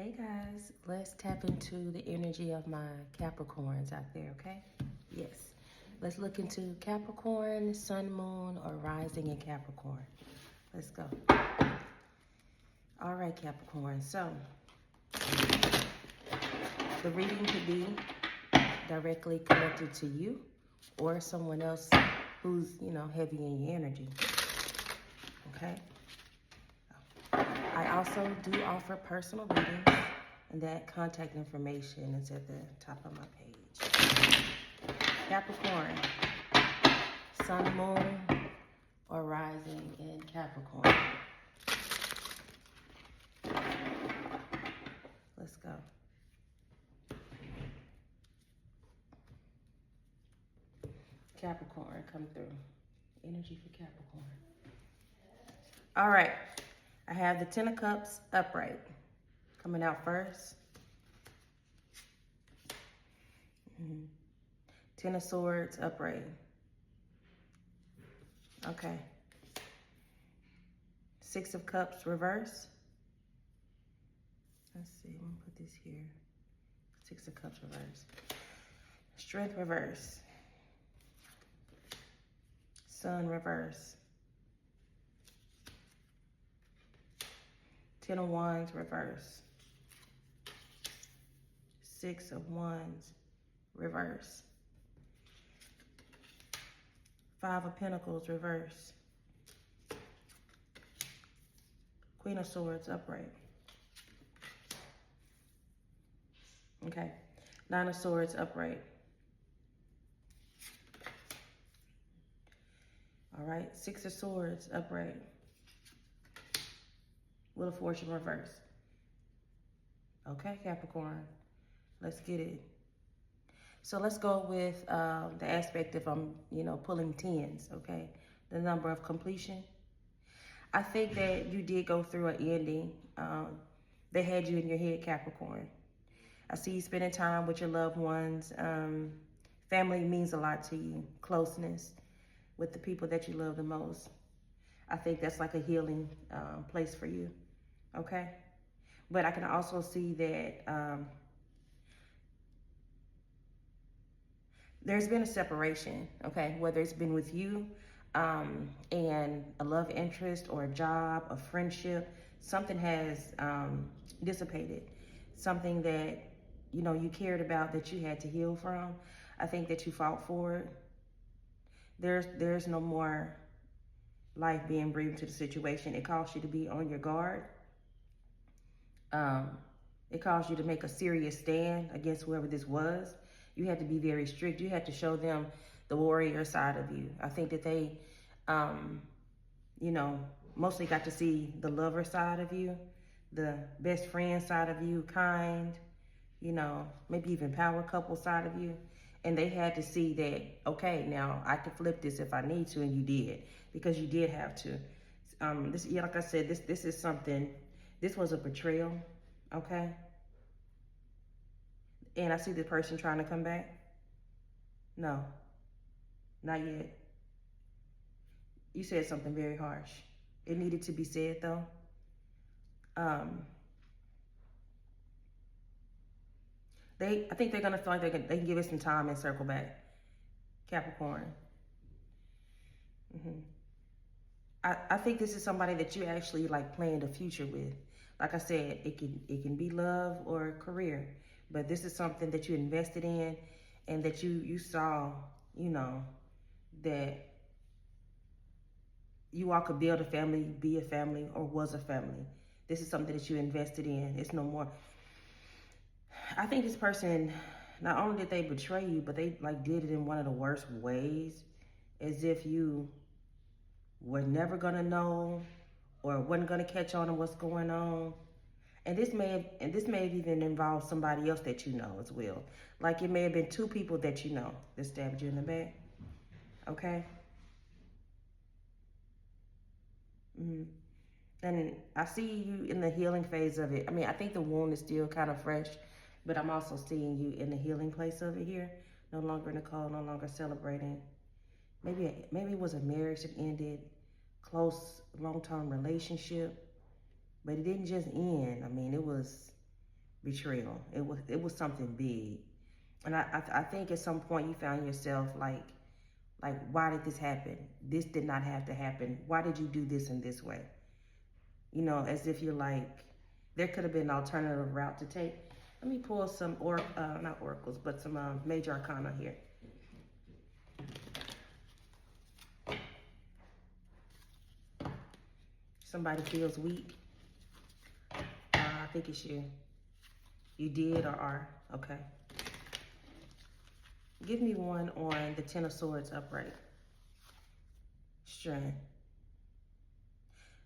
Hey guys, let's tap into the energy of my Capricorns out there, okay? Yes. Let's look into Capricorn, Sun, Moon, or Rising in Capricorn. Let's go. All right, Capricorn. So, the reading could be directly connected to you or someone else who's, heavy in your energy, okay? I also do offer personal readings, and that contact information is at the top of my page. Capricorn, Sun, Moon, or Rising in Capricorn. Let's go. Capricorn, come through. Energy for Capricorn. All right. I have the Ten of Cups upright coming out first. Ten of Swords upright. Okay. Six of Cups reverse. Let's see, I'm gonna put this here. Six of Cups reverse. Strength reverse. Sun reverse. Ten of Wands reverse. Six of Wands reverse. Five of Pentacles reverse. Queen of Swords upright. Okay. Nine of Swords upright. All right. Six of Swords upright. Wheel of Fortune reverse. Okay, Capricorn. Let's get it. So let's go with the aspect of pulling tens, okay? The number of completion. I think that you did go through an ending. They had you in your head, Capricorn. I see you spending time with your loved ones. Family means a lot to you. Closeness with the people that you love the most. I think that's like a healing place for you, okay? But I can also see that there's been a separation, okay? Whether it's been with you and a love interest or a job, a friendship, something has dissipated. Something that, you cared about that you had to heal from. I think that you fought for it. There's no more life being breathed into the situation. It caused you to be on your guard. It caused you to make a serious stand against whoever this was. You had to be very strict. You had to show them the warrior side of you. I think that they, mostly got to see the lover side of you, the best friend side of you, kind, maybe even power couple side of you. And they had to see that, okay, now I can flip this if I need to, and you did, because you did have to. Like I said, this is something, this was a betrayal, okay? And I see the person trying to come back. No, not yet. You said something very harsh. It needed to be said though. I think they're gonna feel like they can give it some time and circle back. Capricorn. I think this is somebody that you actually like planned a future with. Like I said, it can be love or career, but this is something that you invested in and that you saw, that you all could build a family, be a family, or was a family. This is something that you invested in. It's no more. I think this person, not only did they betray you, but they like did it in one of the worst ways, as if you were never gonna know or wasn't gonna catch on to what's going on. And this may have even involved somebody else that you know as well. Like it may have been two people that you know that stabbed you in the back. Okay? And I see you in the healing phase of it. I mean, I think the wound is still kind of fresh, but I'm also seeing you in the healing place of it here. No longer Nicole, no longer celebrating. Maybe it was a marriage that ended, close, long-term relationship, but it didn't just end. I mean, it was betrayal. It was something big. And I think at some point you found yourself like, why did this happen? This did not have to happen. Why did you do this in this way? You know, as if you're like, there could have been an alternative route to take. Let me pull some, not oracles, but some major arcana here. Somebody feels weak. I think it's you. You did or are. Okay. Give me one on the Ten of Swords upright. Strength.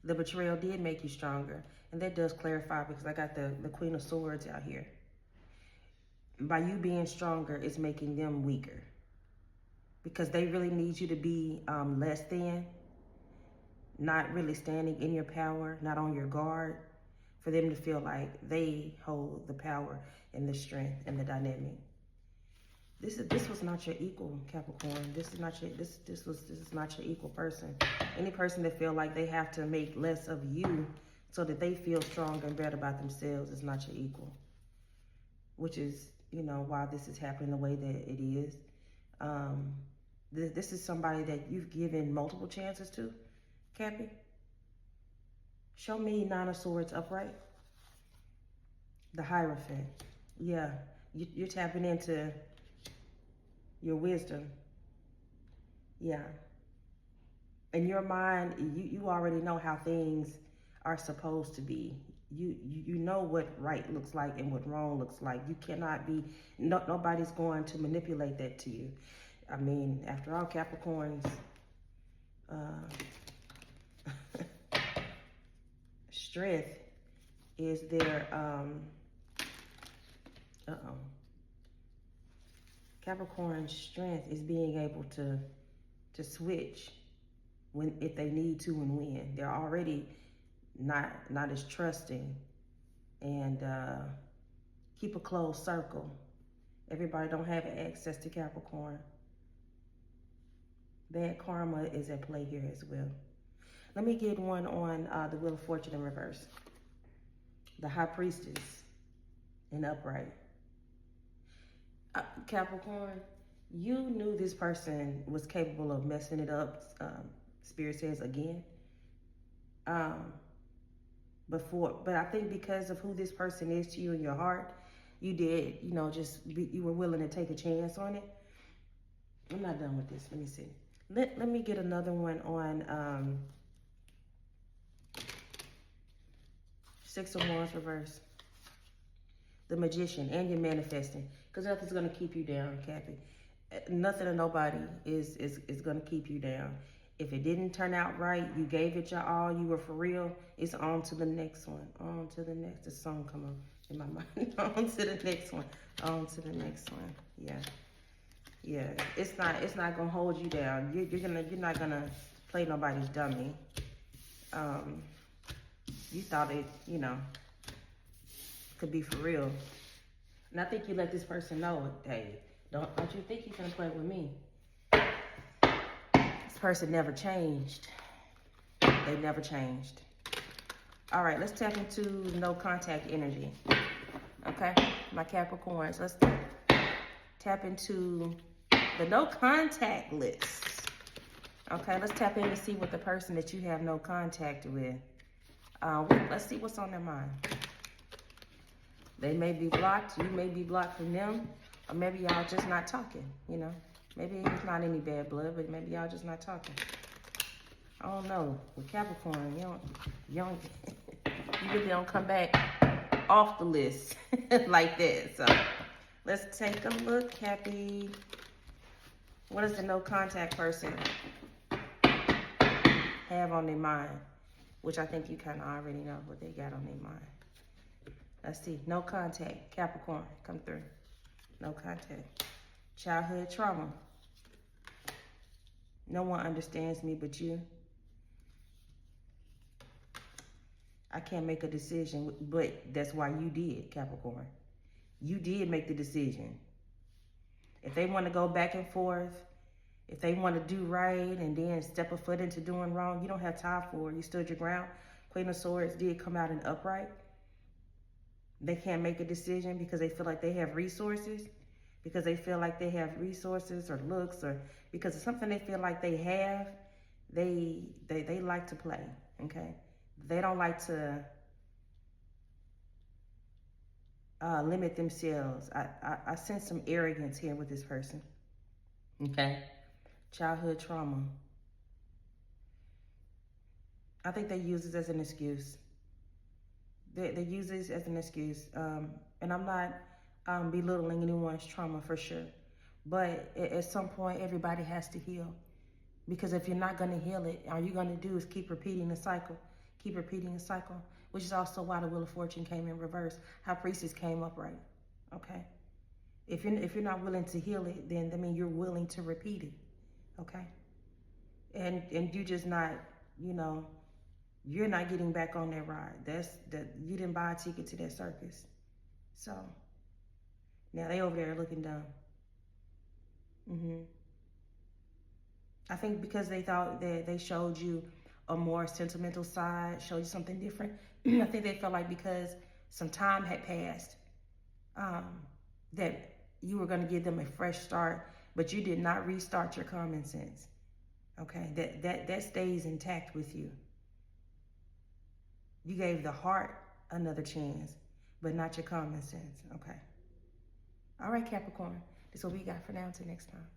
The betrayal did make you stronger. And that does clarify because I got the Queen of Swords out here. By you being stronger, it's making them weaker. Because they really need you to be less than. Not really standing in your power, not on your guard. For them to feel like they hold the power and the strength and the dynamic. This was not your equal, Capricorn. This is not your equal person. Any person that feel like they have to make less of you so that they feel stronger and better about themselves is not your equal. Which is, you know, why this is happening the way that it is. This is somebody that you've given multiple chances to, Cappy. Show me Nine of Swords upright. The Hierophant. Yeah, you're tapping into your wisdom. Yeah. In your mind, you already know how things are supposed to be. You know what right looks like and what wrong looks like. You cannot be, nobody's going to manipulate that to you. I mean, after all, Capricorns, strength is their, Capricorn's strength is being able to switch if they need to and when. They're already not as trusting and keep a closed circle. Everybody don't have access to Capricorn. Bad karma is at play here as well. Let me get one on the Wheel of Fortune in reverse. The High Priestess in upright. Capricorn, you knew this person was capable of messing it up, Spirit says again. But I think because of who this person is to you in your heart, you did, you know, you were willing to take a chance on it. I'm not done with this. Let me see. Let me get another one on Six of Wands reverse. The Magician, and you're manifesting. Because nothing's going to keep you down, Cappy. Nothing or nobody is going to keep you down. If it didn't turn out right, you gave it your all, you were for real, it's on to the next one. On to the next. The song come on in my mind. On to the next one. On to the next one. Yeah. Yeah. It's not gonna hold you down. You're not gonna play nobody's dummy. You thought it, you know, could be for real. And I think you let this person know, hey, don't you think you're gonna play with me? This person never changed. They never changed. All right, let's tap into no contact energy. Okay, my Capricorns, let's tap into the no contact list. Okay, let's tap in to see what the person that you have no contact with. Let's see what's on their mind. They may be blocked, you may be blocked from them, or maybe y'all just not talking, you know. Maybe it's not any bad blood, but maybe y'all just not talking. I don't know. With Capricorn, you really don't come back off the list like that. So let's take a look, Cappy. What does the no contact person have on their mind? Which I think you kind of already know what they got on their mind. Let's see. No contact. Capricorn, come through. No contact. Childhood trauma. No one understands me but you. I can't make a decision, but that's why you did, Capricorn. You did make the decision. If they want to go back and forth, if they want to do right and then step a foot into doing wrong, you don't have time for it. You stood your ground. Queen of Swords did come out in upright. they can't make a decision because they feel like they have resources, because they feel like they have resources or looks, or because it's something they feel like they have, they like to play, okay? They don't like to limit themselves. I sense some arrogance here with this person, okay? Childhood trauma. I think they use this as an excuse. They use this as an excuse. And I'm not belittling anyone's trauma for sure. But at some point, everybody has to heal. Because if you're not going to heal it, all you're going to do is keep repeating the cycle. Keep repeating the cycle. Which is also why the Wheel of Fortune came in reverse. High Priestess came up right. Okay? If you're not willing to heal it, then I mean you're willing to repeat it. Okay? And you're just not, you know, you're not getting back on that ride. You didn't buy a ticket to that circus. So now they over there looking dumb. I think because they thought that they showed you a more sentimental side, showed you something different. I think they felt like because some time had passed, that you were going to give them a fresh start, but you did not restart your common sense. Okay, that stays intact with you. You gave the heart another chance, but not your common sense. Okay. All right, Capricorn. This is what we got for now. Until next time.